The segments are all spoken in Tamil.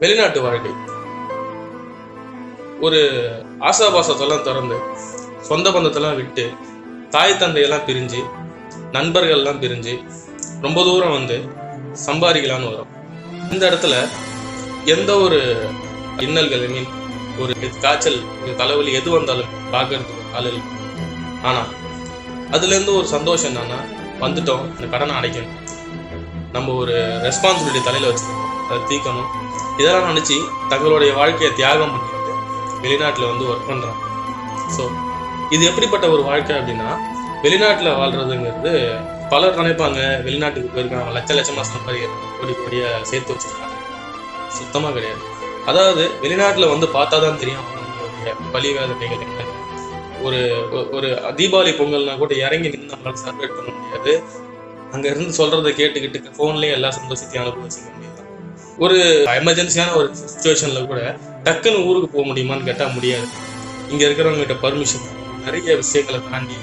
வெளிநாட்டு வாழ்க்கை ஒரு ஆசாபாசத்தெல்லாம் திறந்து சொந்த பந்தத்தெல்லாம் விட்டு தாய் தந்தையெல்லாம் பிரிஞ்சு நண்பர்கள்லாம் பிரிஞ்சு ரொம்ப தூரம் வந்து சம்பாதிக்கலான்னு வரும். இந்த இடத்துல எந்த ஒரு இன்னல்கள் மீன் ஒரு காய்ச்சல் ஒரு தலைவலி எது வந்தாலும் பார்க்கறதுக்கு ஆள் இல்லை. ஆனால் அதுலேருந்து ஒரு சந்தோஷம் என்னன்னா வந்துட்டோம், இந்த கடனை அடைக்கணும், நம்ம ஒரு ரெஸ்பான்சிபிலிட்டி தலையில் வச்சுக்கணும், அதை தீர்க்கணும், இதெல்லாம் நினச்சி தங்களுடைய வாழ்க்கையை தியாகம் பண்ணிட்டு வெளிநாட்டில் வந்து ஒர்க் பண்ணுறாங்க. ஸோ இது எப்படிப்பட்ட ஒரு வாழ்க்கை அப்படின்னா, வெளிநாட்டில் வாழ்றதுங்கிறது பலர் நினைப்பாங்க வெளிநாட்டுக்கு போயிருக்காங்க லட்ச லட்சமாக சம்பாதிக்கிறாங்க, கோடி கோடியாக சேர்த்து வச்சுருக்காங்க. சுத்தமாக கிடையாது. அதாவது வெளிநாட்டில் வந்து பார்த்தா தான் தெரியும் அவங்களுடைய பலி வேதனைகள் என்ன. ஒரு ஒரு தீபாவளி பொங்கல்னா கூட இறங்கி நின்று நம்மளால செலிப்ரேட் பண்ண முடியாது. அங்கே இருந்து சொல்கிறத கேட்டுக்கிட்டு ஃபோன்லேயே எல்லா சந்தோஷத்தையும் அனுபவிச்சிக்க முடியாது. ஒரு எமர்ஜென்சியான ஒரு சுச்சுவேஷனில் கூட டக்குன்னு ஊருக்கு போக முடியுமான்னு கேட்டால் முடியாது. இங்கே இருக்கிறவங்ககிட்ட பர்மிஷன், நிறைய விஷயங்களை தாண்டி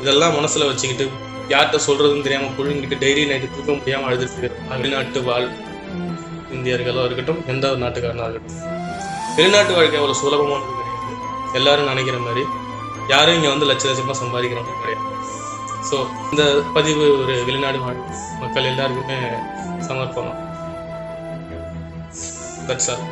இதெல்லாம் மனசில் வச்சுக்கிட்டு யார்கிட்ட சொல்கிறதுன்னு தெரியாமல் புழுங்கிட்டு டெய்லி நைட்டு தூக்க முடியாமல் அழுதுட்டு வெளிநாட்டு வாழ் இந்தியர்களோ இருக்கட்டும், எந்த ஒரு நாட்டுக்காரனாக இருக்கட்டும், வெளிநாட்டு வாழ்க்கை அவ்வளோ சுலபமானது கிடையாது. எல்லாரும் நினைக்கிற மாதிரி யாரும் இங்கே வந்து லட்ச லட்சமாக சம்பாதிக்கிறவங்க கிடையாது. ஸோ இந்த பதிவு ஒரு வெளிநாடு மக்கள் எல்லாருக்குமே சமர்ப்பணம். That's all.